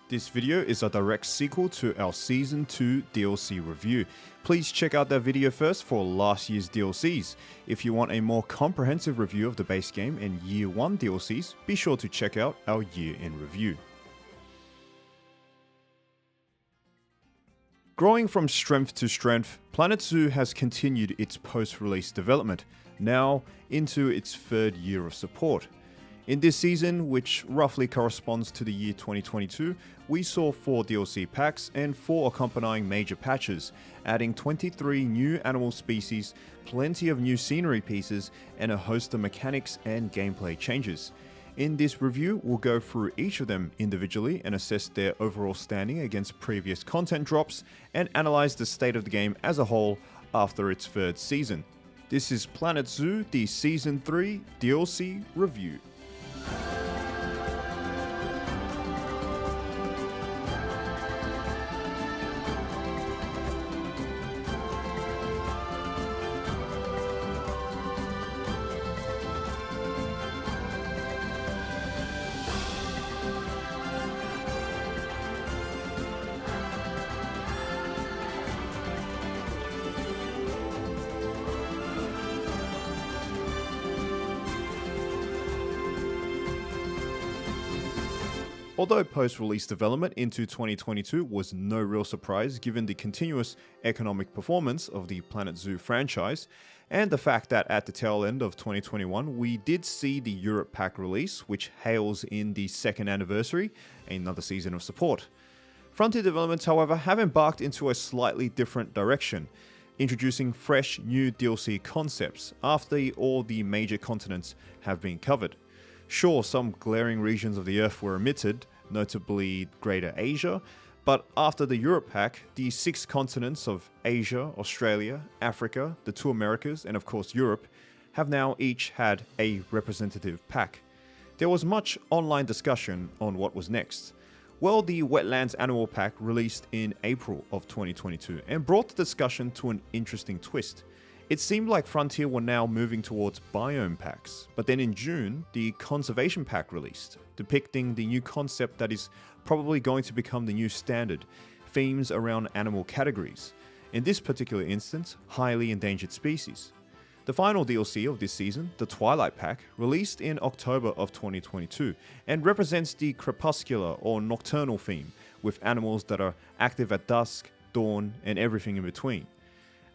This video is a direct sequel to our Season 2 DLC review. Please check out that video first for last year's DLCs. If you want a more comprehensive review of the base game and Year 1 DLCs, be sure to check out our Year in Review. Growing from strength to strength, Planet Zoo has continued its post-release development, now into its third year of support. In this season, which roughly corresponds to the year 2022, we saw 4 DLC packs and 4 accompanying major patches, adding 23 new animal species, plenty of new scenery pieces, and a host of mechanics and gameplay changes. In this review, we'll go through each of them individually and assess their overall standing against previous content drops, and analyze the state of the game as a whole after its third season. This is Planet Zoo, the Season 3 DLC review. Although post-release development into 2022 was no real surprise given the continuous economic performance of the Planet Zoo franchise, and the fact that at the tail end of 2021 we did see the Europe Pack release, which hails in the second anniversary, another season of support. Frontier Developments, however, have embarked into a slightly different direction, introducing fresh new DLC concepts after all the major continents have been covered. Sure, some glaring regions of the Earth were omitted, notably Greater Asia, but after the Europe Pack, the 6 continents of Asia, Australia, Africa, the 2 Americas, and of course Europe, have now each had a representative pack. There was much online discussion on what was next. Well, the Wetlands Animal Pack released in April of 2022 and brought the discussion to an interesting twist. It seemed like Frontier were now moving towards biome packs, but then in June, the Conservation Pack released, depicting the new concept that is probably going to become the new standard, themes around animal categories. In this particular instance, highly endangered species. The final DLC of this season, the Twilight Pack, released in October of 2022, and represents the crepuscular or nocturnal theme, with animals that are active at dusk, dawn, and everything in between.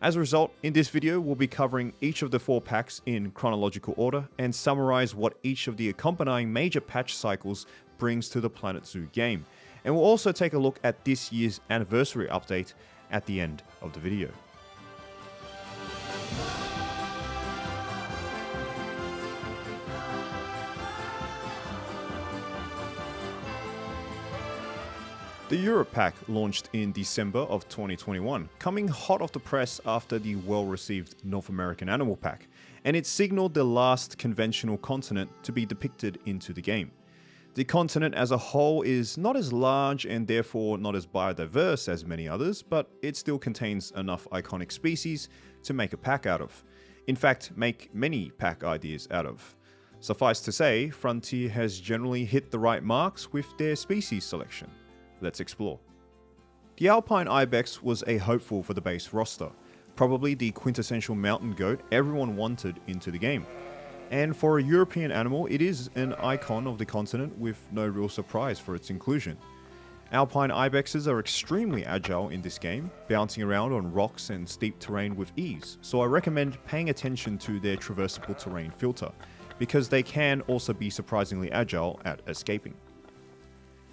As a result, in this video we'll be covering each of the 4 packs in chronological order and summarize what each of the accompanying major patch cycles brings to the Planet Zoo game. And we'll also take a look at this year's anniversary update at the end of the video. The Europe Pack launched in December of 2021, coming hot off the press after the well-received North American Animal Pack, and it signaled the last conventional continent to be depicted into the game. The continent as a whole is not as large and therefore not as biodiverse as many others, but it still contains enough iconic species to make a pack out of. In fact, make many pack ideas out of. Suffice to say, Frontier has generally hit the right marks with their species selection. Let's explore. The Alpine Ibex was a hopeful for the base roster, probably the quintessential mountain goat everyone wanted into the game. And for a European animal, it is an icon of the continent with no real surprise for its inclusion. Alpine Ibexes are extremely agile in this game, bouncing around on rocks and steep terrain with ease, so I recommend paying attention to their traversable terrain filter, because they can also be surprisingly agile at escaping.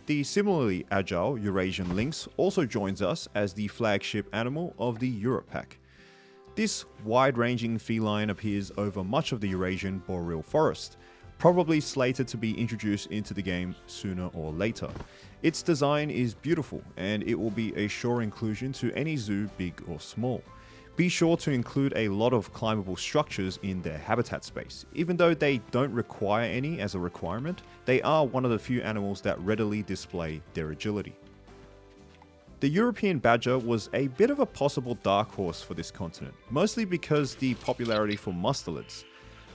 The similarly agile Eurasian lynx also joins us as the flagship animal of the Europe Pack. This wide-ranging feline appears over much of the Eurasian boreal forest, probably slated to be introduced into the game sooner or later. Its design is beautiful, and it will be a sure inclusion to any zoo, big or small. Be sure to include a lot of climbable structures in their habitat space. Even though they don't require any as a requirement, they are one of the few animals that readily display their agility. The European badger was a bit of a possible dark horse for this continent, mostly because the popularity for mustelids.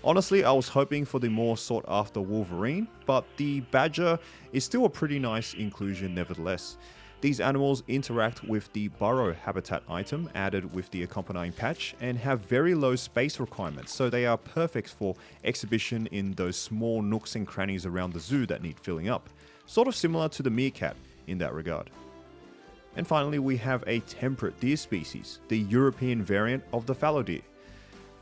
Honestly, I was hoping for the more sought after Wolverine, but the Badger is still a pretty nice inclusion nevertheless. These animals interact with the burrow habitat item added with the accompanying patch and have very low space requirements, so they are perfect for exhibition in those small nooks and crannies around the zoo that need filling up, sort of similar to the meerkat in that regard. And finally, we have a temperate deer species, the European variant of the fallow deer.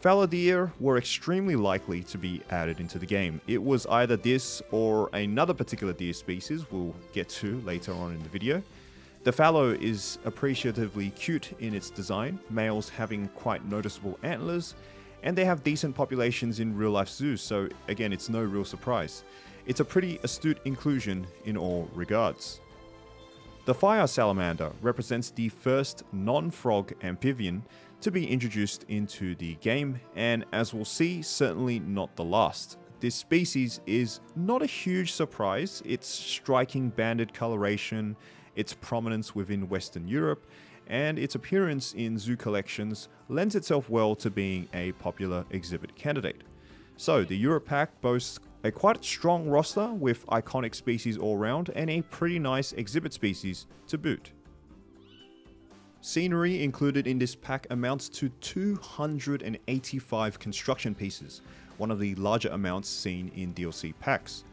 Fallow deer were extremely likely to be added into the game. It was either this or another particular deer species we'll get to later on in the video. The fallow is appreciatively cute in its design, males having quite noticeable antlers, and they have decent populations in real life zoos, so again, it's no real surprise. It's a pretty astute inclusion in all regards. The fire salamander represents the first non-frog amphibian to be introduced into the game, and as we'll see, certainly not the last. This species is not a huge surprise. Its striking banded coloration, its prominence within Western Europe, and its appearance in zoo collections lends itself well to being a popular exhibit candidate. So the Europe Pack boasts a quite strong roster with iconic species all around and a pretty nice exhibit species to boot. Scenery included in this pack amounts to 285 construction pieces, one of the larger amounts seen in DLC packs.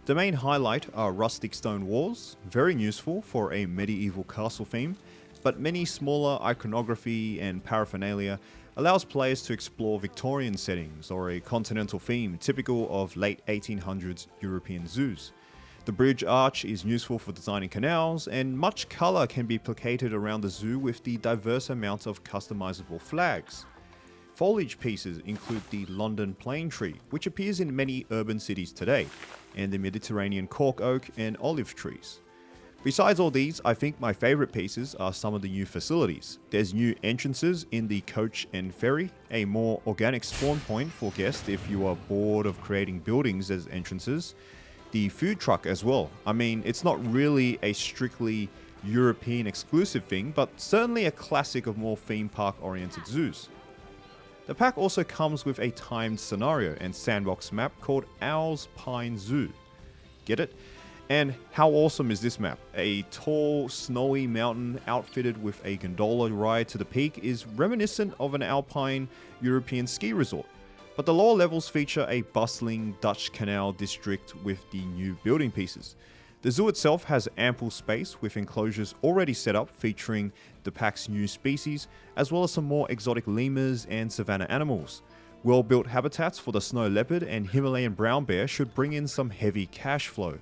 The main highlight are rustic stone walls, very useful for a medieval castle theme, but many smaller iconography and paraphernalia allows players to explore Victorian settings or a continental theme typical of late 1800s European zoos. The bridge arch is useful for designing canals, and much colour can be placated around the zoo with the diverse amount of customizable flags. Foliage pieces include the London plane tree, which appears in many urban cities today, and the Mediterranean cork oak and olive trees. Besides all these, I think my favourite pieces are some of the new facilities. There's new entrances in the coach and ferry, a more organic spawn point for guests if you are bored of creating buildings as entrances. The food truck as well. I mean, it's not really a strictly European exclusive thing, but certainly a classic of more theme park oriented zoos. The pack also comes with a timed scenario and sandbox map called Owl's Pine Zoo. Get it? And how awesome is this map? A tall, snowy mountain outfitted with a gondola ride to the peak is reminiscent of an alpine European ski resort. But the lower levels feature a bustling Dutch canal district with the new building pieces. The zoo itself has ample space with enclosures already set up featuring the pack's new species, as well as some more exotic lemurs and savanna animals. Well-built habitats for the snow leopard and Himalayan brown bear should bring in some heavy cash flow.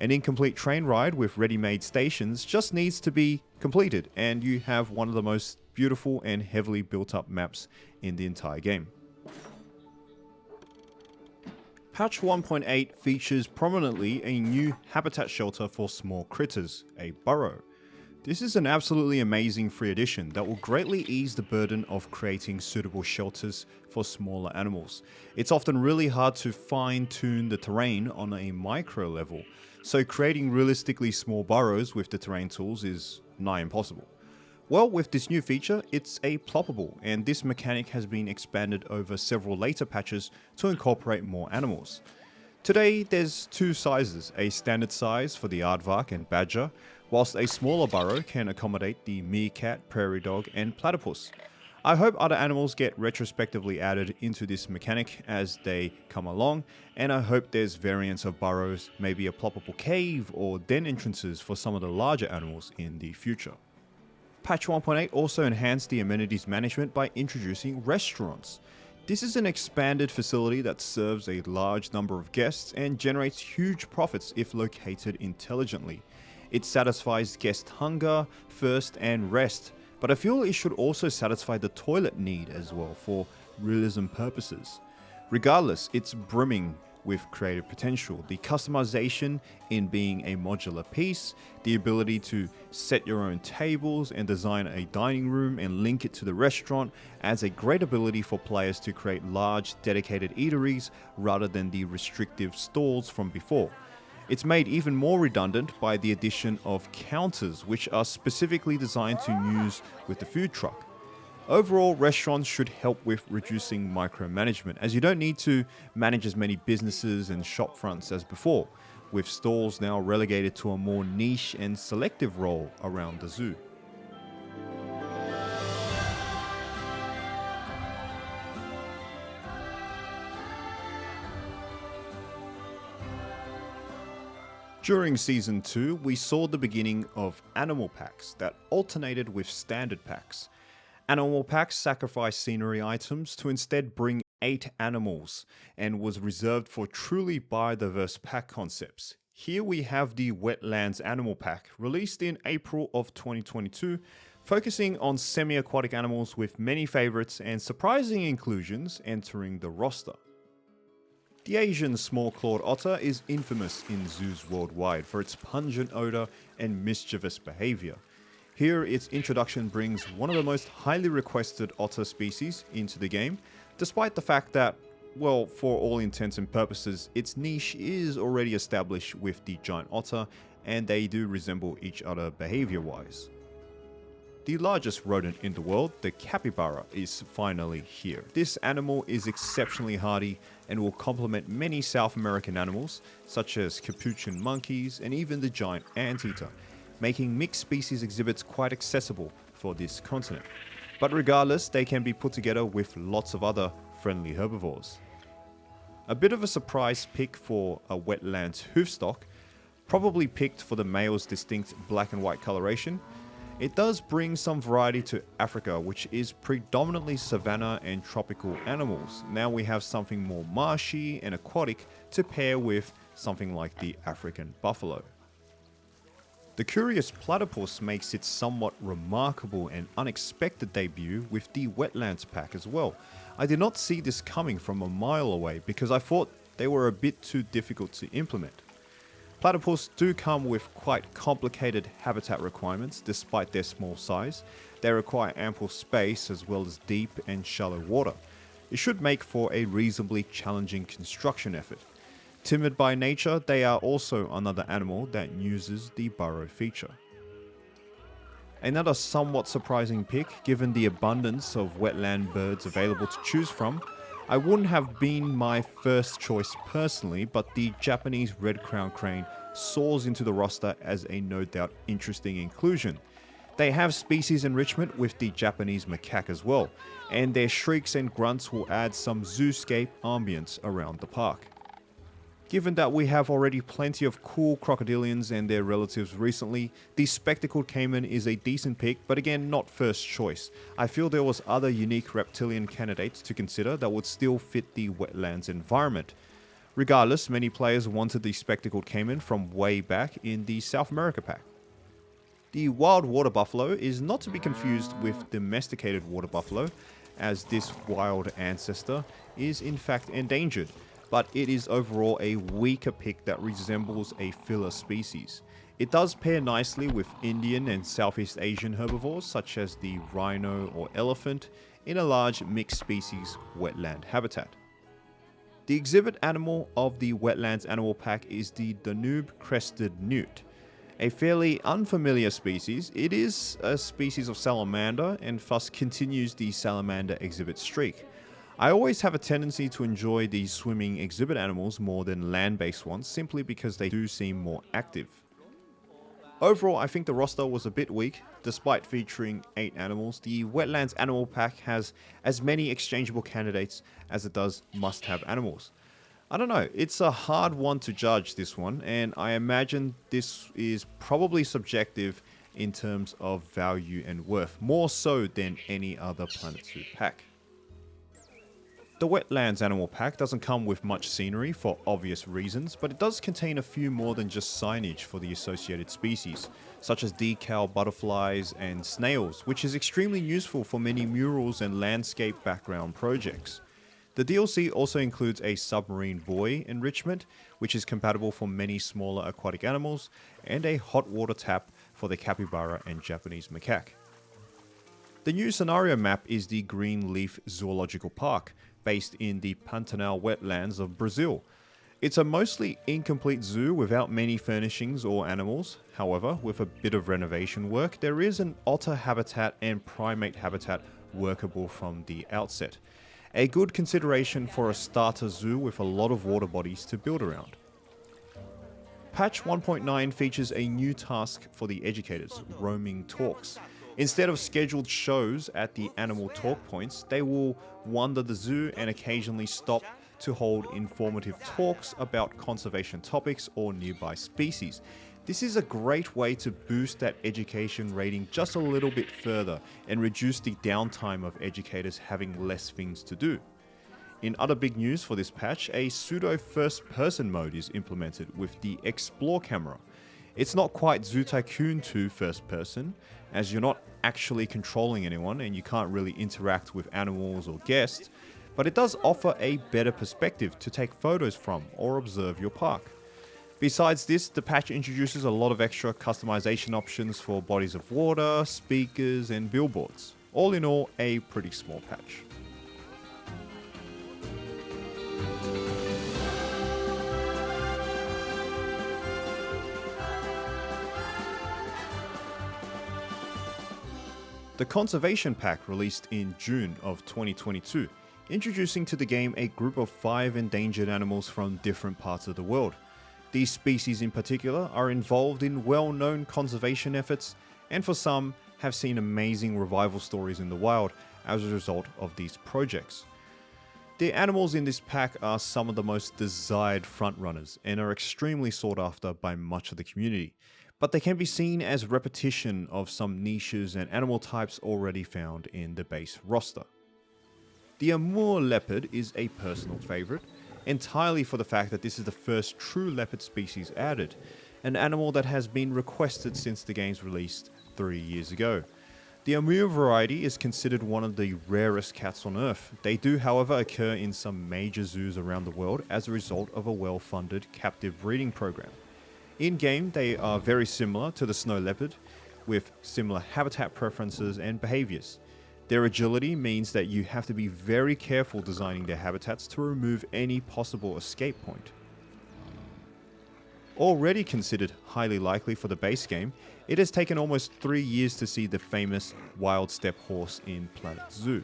An incomplete train ride with ready-made stations just needs to be completed, and you have one of the most beautiful and heavily built-up maps in the entire game. Patch 1.8 features prominently a new habitat shelter for small critters, a burrow. This is an absolutely amazing free addition that will greatly ease the burden of creating suitable shelters for smaller animals. It's often really hard to fine-tune the terrain on a micro level, so creating realistically small burrows with the terrain tools is nigh impossible. Well, with this new feature, it's a ploppable, and this mechanic has been expanded over several later patches to incorporate more animals. Today, there's two sizes, a standard size for the aardvark and badger, whilst a smaller burrow can accommodate the meerkat, prairie dog, and platypus. I hope other animals get retrospectively added into this mechanic as they come along, and I hope there's variants of burrows, maybe a ploppable cave or den entrances for some of the larger animals in the future. Patch 1.8 also enhanced the amenities management by introducing restaurants. This is an expanded facility that serves a large number of guests and generates huge profits if located intelligently. It satisfies guest hunger, thirst, and rest, but I feel it should also satisfy the toilet need as well for realism purposes. Regardless, it's brimming with creative potential. The customization in being a modular piece, the ability to set your own tables and design a dining room and link it to the restaurant adds a great ability for players to create large dedicated eateries rather than the restrictive stalls from before. It's made even more redundant by the addition of counters, which are specifically designed to use with the food truck. Overall, restaurants should help with reducing micromanagement, as you don't need to manage as many businesses and shop fronts as before, with stalls now relegated to a more niche and selective role around the zoo. During Season 2, we saw the beginning of animal packs that alternated with standard packs. Animal packs sacrificed scenery items to instead bring 8 animals and was reserved for truly biodiverse pack concepts. Here we have the Wetlands Animal Pack, released in April of 2022, focusing on semi-aquatic animals with many favorites and surprising inclusions entering the roster. The Asian small-clawed otter is infamous in zoos worldwide for its pungent odor and mischievous behavior. Here, its introduction brings one of the most highly requested otter species into the game, despite the fact that, well, for all intents and purposes, its niche is already established with the giant otter, and they do resemble each other behavior-wise. The largest rodent in the world, the capybara, is finally here. This animal is exceptionally hardy and will complement many South American animals, such as capuchin monkeys and even the giant anteater, making mixed species exhibits quite accessible for this continent. But regardless, they can be put together with lots of other friendly herbivores. A bit of a surprise pick for a wetlands hoofstock, probably picked for the male's distinct black and white coloration. It does bring some variety to Africa, which is predominantly savanna and tropical animals. Now we have something more marshy and aquatic to pair with something like the African buffalo. The curious platypus makes its somewhat remarkable and unexpected debut with the Wetlands pack as well. I did not see this coming from a mile away because I thought they were a bit too difficult to implement. Platypus do come with quite complicated habitat requirements despite their small size. They require ample space as well as deep and shallow water. It should make for a reasonably challenging construction effort. Timid by nature, they are also another animal that uses the burrow feature. Another somewhat surprising pick, given the abundance of wetland birds available to choose from. I wouldn't have been my first choice personally, but the Japanese red-crowned crane soars into the roster as a no doubt interesting inclusion. They have species enrichment with the Japanese macaque as well, and their shrieks and grunts will add some zooscape ambience around the park. Given that we have already plenty of cool crocodilians and their relatives recently, the spectacled caiman is a decent pick, but again not first choice. I feel there was other unique reptilian candidates to consider that would still fit the wetlands environment. Regardless, many players wanted the spectacled caiman from way back in the South America pack. The wild water buffalo is not to be confused with domesticated water buffalo, as this wild ancestor is in fact endangered, but it is overall a weaker pick that resembles a filler species. It does pair nicely with Indian and Southeast Asian herbivores such as the rhino or elephant in a large mixed species wetland habitat. The exhibit animal of the Wetlands Animal Pack is the Danube-crested newt. A fairly unfamiliar species, it is a species of salamander and thus continues the salamander exhibit streak. I always have a tendency to enjoy the swimming exhibit animals more than land-based ones simply because they do seem more active. Overall, I think the roster was a bit weak. Despite featuring 8 animals, the Wetlands Animal Pack has as many exchangeable candidates as it does must-have animals. I don't know, it's a hard one to judge, this one, and I imagine this is probably subjective in terms of value and worth, more so than any other Planet Zoo pack. The Wetlands Animal Pack doesn't come with much scenery for obvious reasons, but it does contain a few more than just signage for the associated species, such as decal butterflies and snails, which is extremely useful for many murals and landscape background projects. The DLC also includes a submarine buoy enrichment, which is compatible for many smaller aquatic animals, and a hot water tap for the capybara and Japanese macaque. The new scenario map is the Green Leaf Zoological Park, based in the Pantanal wetlands of Brazil. It's a mostly incomplete zoo without many furnishings or animals. However, with a bit of renovation work, there is an otter habitat and primate habitat workable from the outset. A good consideration for a starter zoo with a lot of water bodies to build around. Patch 1.9 features a new task for the educators, roaming talks. Instead of scheduled shows at the animal talk points, they will wander the zoo and occasionally stop to hold informative talks about conservation topics or nearby species. This is a great way to boost that education rating just a little bit further and reduce the downtime of educators having less things to do. In other big news for this patch, a pseudo first-person mode is implemented with the Explore camera. It's not quite Zoo Tycoon 2 first person, as you're not actually controlling anyone and you can't really interact with animals or guests, but it does offer a better perspective to take photos from or observe your park. Besides this, the patch introduces a lot of extra customization options for bodies of water, speakers, and billboards. All in all, a pretty small patch. The Conservation Pack released in June of 2022, introducing to the game a group of 5 endangered animals from different parts of the world. These species in particular are involved in well-known conservation efforts, and for some have seen amazing revival stories in the wild as a result of these projects. The animals in this pack are some of the most desired frontrunners and are extremely sought after by much of the community, but they can be seen as repetition of some niches and animal types already found in the base roster. The Amur leopard is a personal favourite, entirely for the fact that this is the first true leopard species added, an animal that has been requested since the game's release 3 years ago. The Amur variety is considered one of the rarest cats on Earth. They do, however, occur in some major zoos around the world as a result of a well-funded captive breeding program. In-game, they are very similar to the snow leopard, with similar habitat preferences and behaviours. Their agility means that you have to be very careful designing their habitats to remove any possible escape point. Already considered highly likely for the base game, it has taken almost 3 years to see the famous wild steppe horse in Planet Zoo.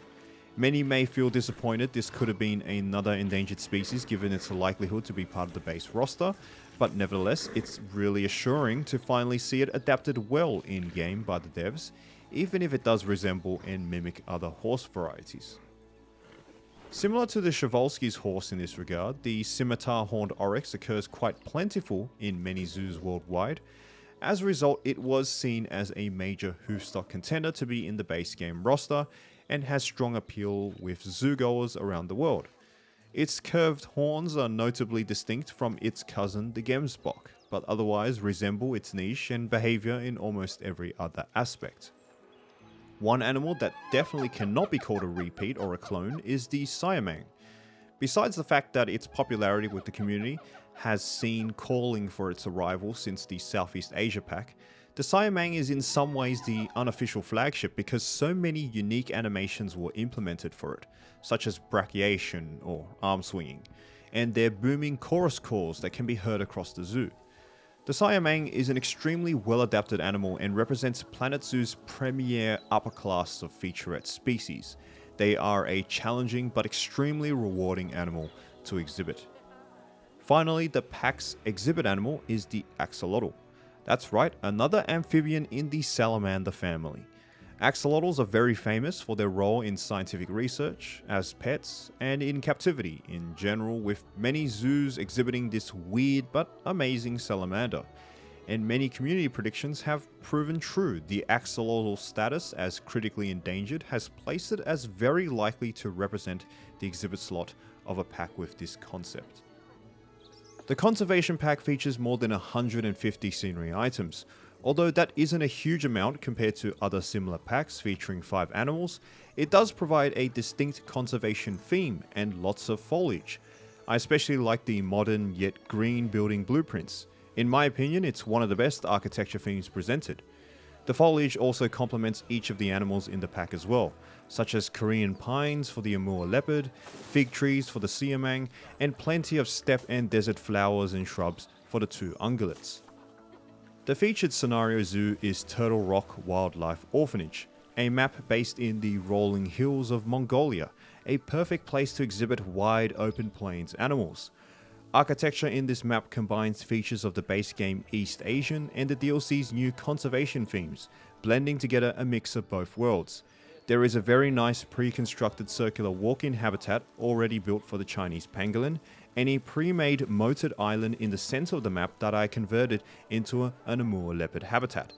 Many may feel disappointed this could have been another endangered species given its likelihood to be part of the base roster, but nevertheless it's really assuring to finally see it adapted well in-game by the devs, even if it does resemble and mimic other horse varieties. Similar to the Przewalski's horse in this regard, the scimitar-horned oryx occurs quite plentiful in many zoos worldwide. As a result, it was seen as a major hoofstock contender to be in the base game roster and has strong appeal with zoogoers around the world. Its curved horns are notably distinct from its cousin the Gemsbok, but otherwise resemble its niche and behavior in almost every other aspect. One animal that definitely cannot be called a repeat or a clone is the Siamang. Besides the fact that its popularity with the community has seen calling for its arrival since the Southeast Asia pack, the Siamang is in some ways the unofficial flagship because so many unique animations were implemented for it, such as brachiation or arm swinging, and their booming chorus calls that can be heard across the zoo. The Siamang is an extremely well-adapted animal and represents Planet Zoo's premier upper class of featurette species. They are a challenging but extremely rewarding animal to exhibit. Finally, the pack's exhibit animal is the axolotl. That's right, another amphibian in the salamander family. Axolotls are very famous for their role in scientific research, as pets, and in captivity in general, with many zoos exhibiting this weird but amazing salamander. And many community predictions have proven true. The axolotl status as critically endangered has placed it as very likely to represent the exhibit slot of a pack with this concept. The Conservation Pack features more than 150 scenery items. Although that isn't a huge amount compared to other similar packs featuring 5 animals, it does provide a distinct conservation theme and lots of foliage. I especially like the modern yet green building blueprints. In my opinion, it's one of the best architecture themes presented. The foliage also complements each of the animals in the pack as well, such as Korean pines for the Amur leopard, fig trees for the Siamang, and plenty of steppe and desert flowers and shrubs for the 2 ungulates. The featured scenario zoo is Turtle Rock Wildlife Orphanage, a map based in the rolling hills of Mongolia, a perfect place to exhibit wide open plains animals. Architecture in this map combines features of the base game East Asian and the DLC's new conservation themes, blending together a mix of both worlds. There is a very nice pre-constructed circular walk-in habitat already built for the Chinese pangolin, and a pre-made moated island in the center of the map that I converted into an Amur leopard habitat.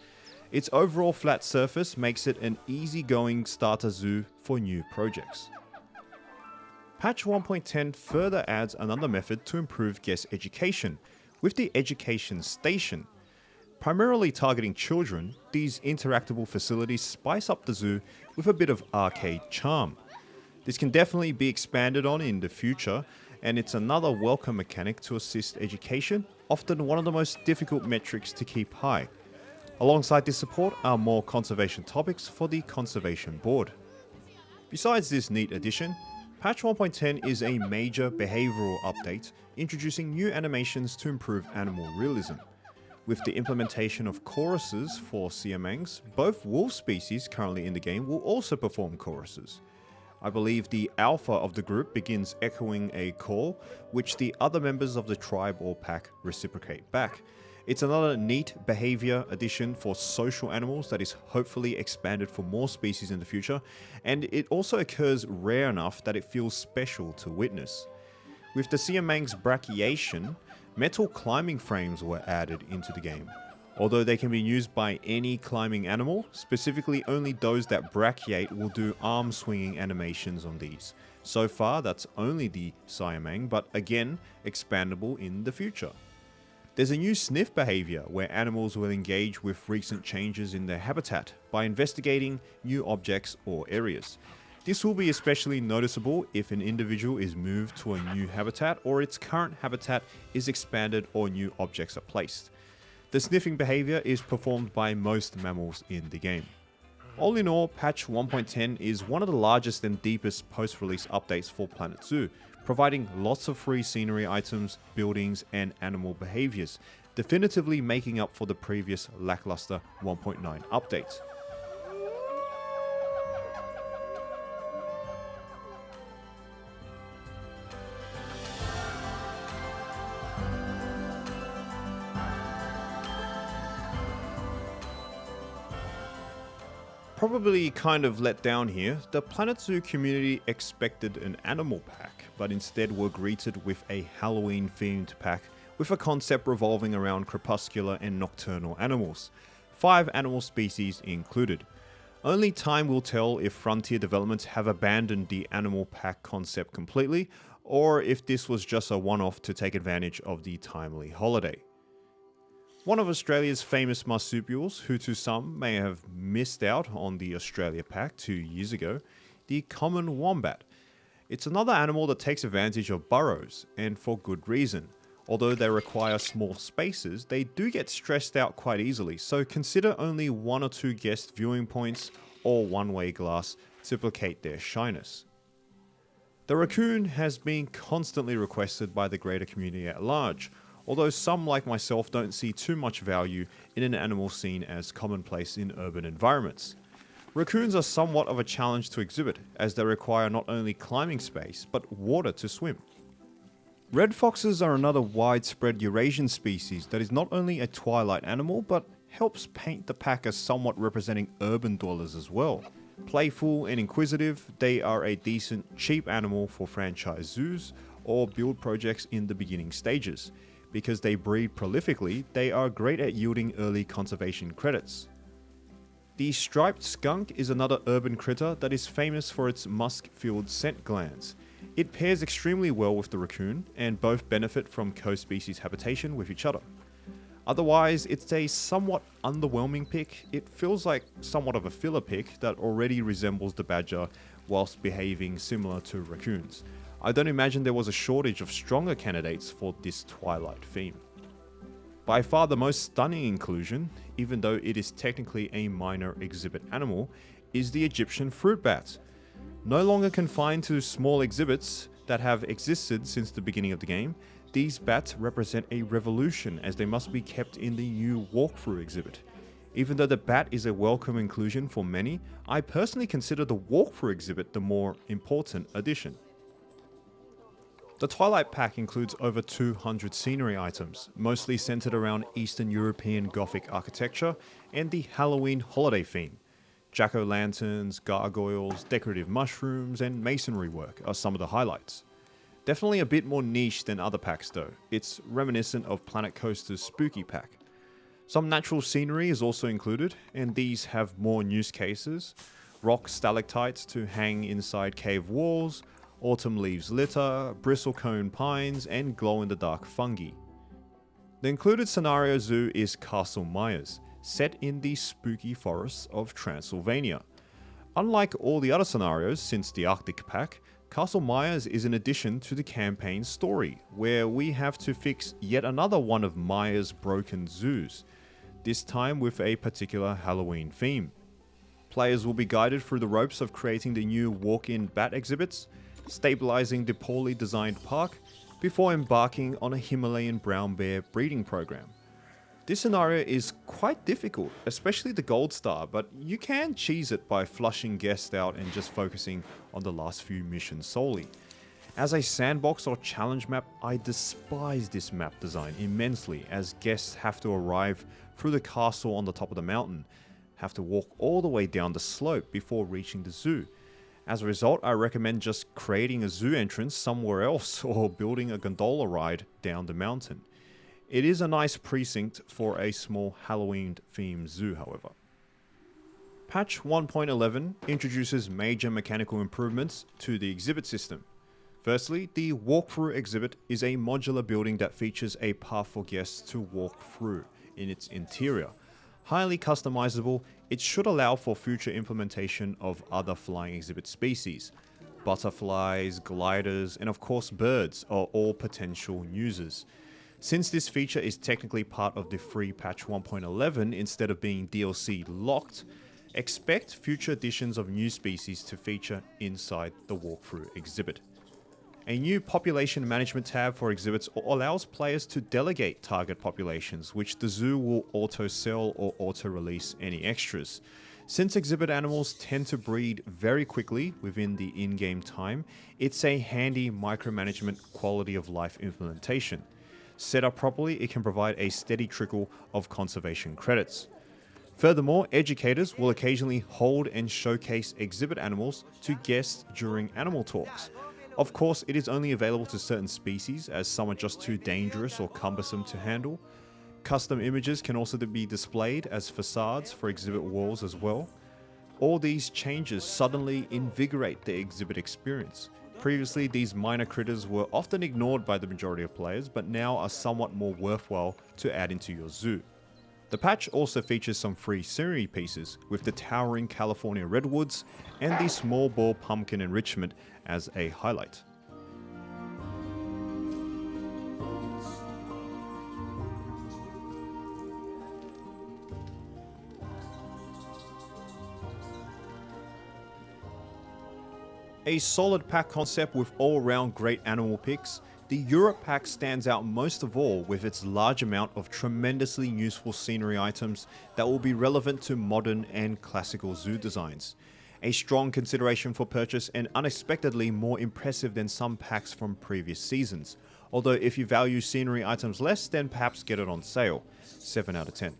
Its overall flat surface makes it an easy-going starter zoo for new projects. Patch 1.10 further adds another method to improve guest education, with the Education Station. Primarily targeting children, these interactable facilities spice up the zoo with a bit of arcade charm. This can definitely be expanded on in the future, and it's another welcome mechanic to assist education, often one of the most difficult metrics to keep high. Alongside this support are more conservation topics for the Conservation Board. Besides this neat addition, Patch 1.10 is a major behavioral update, introducing new animations to improve animal realism. With the implementation of choruses for Siamangs, both wolf species currently in the game will also perform choruses. I believe the alpha of the group begins echoing a call, which the other members of the tribe or pack reciprocate back. It's another neat behavior addition for social animals that is hopefully expanded for more species in the future, and it also occurs rare enough that it feels special to witness. With the Siamang's brachiation, metal climbing frames were added into the game. Although they can be used by any climbing animal, specifically only those that brachiate will do arm swinging animations on these. So far that's only the Siamang, but again, expandable in the future. There's a new sniff behavior where animals will engage with recent changes in their habitat by investigating new objects or areas. This will be especially noticeable if an individual is moved to a new habitat or its current habitat is expanded or new objects are placed. The sniffing behavior is performed by most mammals in the game. All in all, patch 1.10 is one of the largest and deepest post-release updates for Planet Zoo, providing lots of free scenery items, buildings, and animal behaviors, definitively making up for the previous lackluster 1.9 update. Probably kind of let down here, the Planet Zoo community expected an animal pack, but instead were greeted with a Halloween themed pack with a concept revolving around crepuscular and nocturnal animals, 5 animal species included. Only time will tell if Frontier Developments have abandoned the animal pack concept completely, or if this was just a one-off to take advantage of the timely holiday. One of Australia's famous marsupials, who to some may have missed out on the Australia Pack 2 years ago, the common wombat. It's another animal that takes advantage of burrows, and for good reason. Although they require small spaces, they do get stressed out quite easily, so consider only 1 or 2 guest viewing points or one-way glass to placate their shyness. The raccoon has been constantly requested by the greater community at large, although some like myself don't see too much value in an animal seen as commonplace in urban environments. Raccoons are somewhat of a challenge to exhibit, as they require not only climbing space, but water to swim. Red foxes are another widespread Eurasian species that is not only a twilight animal, but helps paint the pack as somewhat representing urban dwellers as well. Playful and inquisitive, they are a decent, cheap animal for franchise zoos or build projects in the beginning stages. Because they breed prolifically, they are great at yielding early conservation credits. The striped skunk is another urban critter that is famous for its musk-filled scent glands. It pairs extremely well with the raccoon, and both benefit from co-species habitation with each other. Otherwise, it's a somewhat underwhelming pick. It feels like somewhat of a filler pick that already resembles the badger whilst behaving similar to raccoons. I don't imagine there was a shortage of stronger candidates for this Twilight theme. By far the most stunning inclusion, even though it is technically a minor exhibit animal, is the Egyptian fruit bat. No longer confined to small exhibits that have existed since the beginning of the game, these bats represent a revolution as they must be kept in the new walkthrough exhibit. Even though the bat is a welcome inclusion for many, I personally consider the walkthrough exhibit the more important addition. The Twilight Pack includes over 200 scenery items, mostly centered around Eastern European Gothic architecture and the Halloween holiday theme. Jack-o'-lanterns, gargoyles, decorative mushrooms, and masonry work are some of the highlights. Definitely a bit more niche than other packs though. It's reminiscent of Planet Coaster's Spooky Pack. Some natural scenery is also included, and these have more use cases. Rock stalactites to hang inside cave walls, autumn leaves litter, bristlecone pines, and glow-in-the-dark fungi. The included scenario zoo is Castle Myers, set in the spooky forests of Transylvania. Unlike all the other scenarios since the Arctic Pack, Castle Myers is an addition to the campaign story, where we have to fix yet another one of Myers' broken zoos, this time with a particular Halloween theme. Players will be guided through the ropes of creating the new walk-in bat exhibits, stabilizing the poorly designed park, before embarking on a Himalayan brown bear breeding program. This scenario is quite difficult, especially the gold star, but you can cheese it by flushing guests out and just focusing on the last few missions solely. As a sandbox or challenge map, I despise this map design immensely, as guests have to arrive through the castle on the top of the mountain, have to walk all the way down the slope before reaching the zoo. As a result, I recommend just creating a zoo entrance somewhere else or building a gondola ride down the mountain. It is a nice precinct for a small Halloween-themed zoo, however. Patch 1.11 introduces major mechanical improvements to the exhibit system. Firstly, the walkthrough exhibit is a modular building that features a path for guests to walk through in its interior. Highly customizable, it should allow for future implementation of other flying exhibit species. Butterflies, gliders, and of course birds are all potential users. Since this feature is technically part of the free patch 1.11 instead of being DLC locked, expect future additions of new species to feature inside the walkthrough exhibit. A new population management tab for exhibits allows players to delegate target populations, which the zoo will auto-sell or auto-release any extras. Since exhibit animals tend to breed very quickly within the in-game time, it's a handy micromanagement quality of life implementation. Set up properly, it can provide a steady trickle of conservation credits. Furthermore, educators will occasionally hold and showcase exhibit animals to guests during animal talks. Of course, it is only available to certain species, as some are just too dangerous or cumbersome to handle. Custom images can also be displayed as facades for exhibit walls as well. All these changes suddenly invigorate the exhibit experience. Previously, these minor critters were often ignored by the majority of players, but now are somewhat more worthwhile to add into your zoo. The patch also features some free scenery pieces, with the towering California redwoods and the small ball pumpkin enrichment as a highlight. A solid pack concept with all-round great animal picks, the Europe pack stands out most of all with its large amount of tremendously useful scenery items that will be relevant to modern and classical zoo designs. A strong consideration for purchase and unexpectedly more impressive than some packs from previous seasons. Although if you value scenery items less, then perhaps get it on sale. 7 out of 10.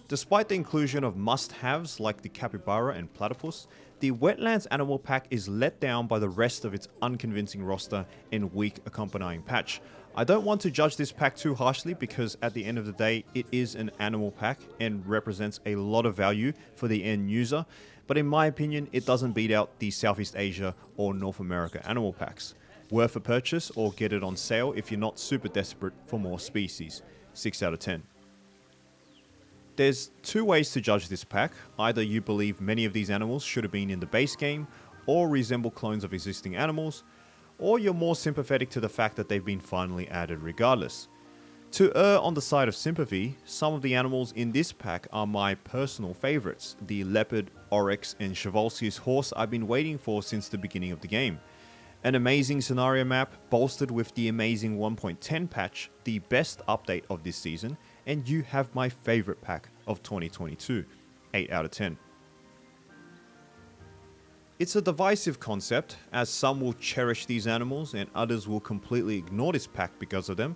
Despite the inclusion of must-haves like the capybara and platypus, the Wetlands animal pack is let down by the rest of its unconvincing roster and weak accompanying patch. I don't want to judge this pack too harshly because at the end of the day, it is an animal pack and represents a lot of value for the end user, but in my opinion, it doesn't beat out the Southeast Asia or North America animal packs. Worth a purchase or get it on sale if you're not super desperate for more species. 6 out of 10. There's two ways to judge this pack. Either you believe many of these animals should have been in the base game, or resemble clones of existing animals, or you're more sympathetic to the fact that they've been finally added regardless. To err on the side of sympathy, some of the animals in this pack are my personal favorites. The leopard, oryx, and Chevalsier's horse I've been waiting for since the beginning of the game. An amazing scenario map, bolstered with the amazing 1.10 patch, the best update of this season, and you have my favorite pack of 2022, 8 out of 10. It's a divisive concept, as some will cherish these animals and others will completely ignore this pack because of them.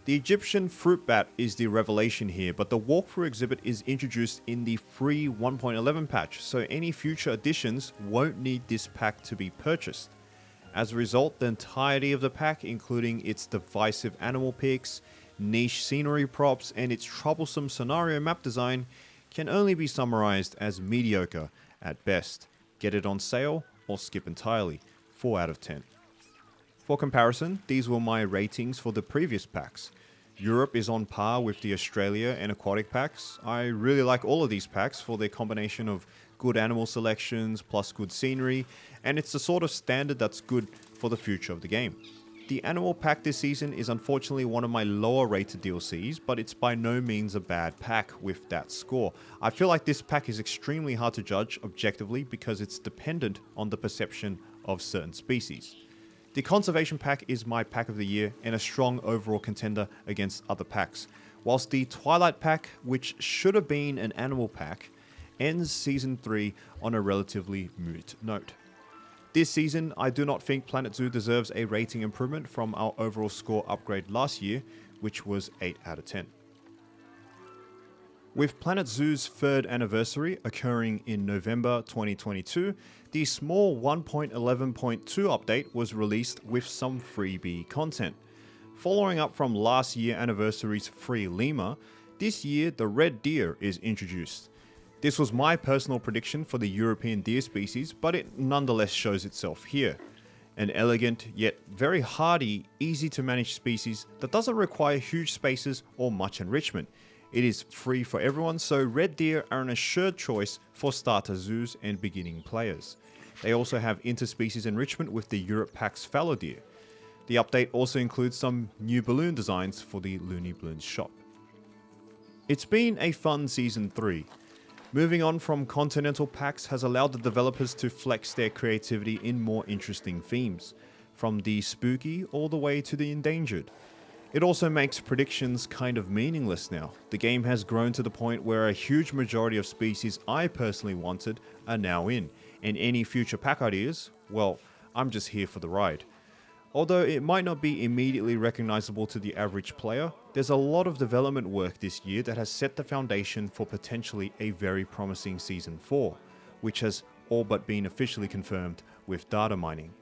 The Egyptian fruit bat is the revelation here, but the walkthrough exhibit is introduced in the free 1.11 patch, so any future additions won't need this pack to be purchased. As a result, the entirety of the pack, including its divisive animal picks, niche scenery props, and its troublesome scenario map design, can only be summarized as mediocre at best. Get it on sale or skip entirely, 4 out of 10. For comparison, these were my ratings for the previous packs. Europe is on par with the Australia and Aquatic packs. I really like all of these packs for their combination of good animal selections plus good scenery, and it's the sort of standard that's good for the future of the game. The animal pack this season is unfortunately one of my lower rated DLCs, but it's by no means a bad pack with that score. I feel like this pack is extremely hard to judge objectively because it's dependent on the perception of certain species. The Conservation Pack is my pack of the year and a strong overall contender against other packs, whilst the Twilight Pack, which should have been an animal pack, ends Season 3 on a relatively moot note. This season, I do not think Planet Zoo deserves a rating improvement from our overall score upgrade last year, which was 8 out of 10. With Planet Zoo's 3rd anniversary occurring in November 2022, the small 1.11.2 update was released with some freebie content. Following up from last year's anniversary's free lemur, this year the red deer is introduced. This was my personal prediction for the European deer species, but it nonetheless shows itself here. An elegant, yet very hardy, easy to manage species that doesn't require huge spaces or much enrichment. It is free for everyone, so red deer are an assured choice for starter zoos and beginning players. They also have interspecies enrichment with the Europe Pack's fallow deer. The update also includes some new balloon designs for the Looney Balloons shop. It's been a fun Season 3. Moving on from continental packs has allowed the developers to flex their creativity in more interesting themes, from the spooky all the way to the endangered. It also makes predictions kind of meaningless now. The game has grown to the point where a huge majority of species I personally wanted are now in, and any future pack ideas, well, I'm just here for the ride. Although it might not be immediately recognizable to the average player, there's a lot of development work this year that has set the foundation for potentially a very promising Season 4, which has all but been officially confirmed with data mining.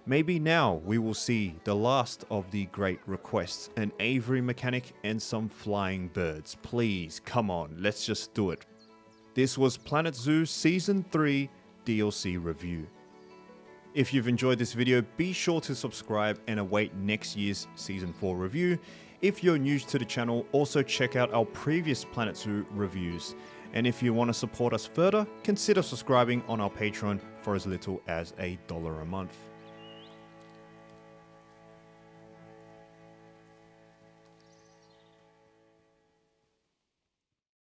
Maybe now we will see the last of the great requests, an aviary mechanic and some flying birds. Please, come on, let's just do it. This was Planet Zoo Season 3 DLC review. If you've enjoyed this video, be sure to subscribe and await next year's Season 4 review. If you're new to the channel, also check out our previous Planet Zoo reviews. And if you want to support us further, consider subscribing on our Patreon for as little as $1 a month.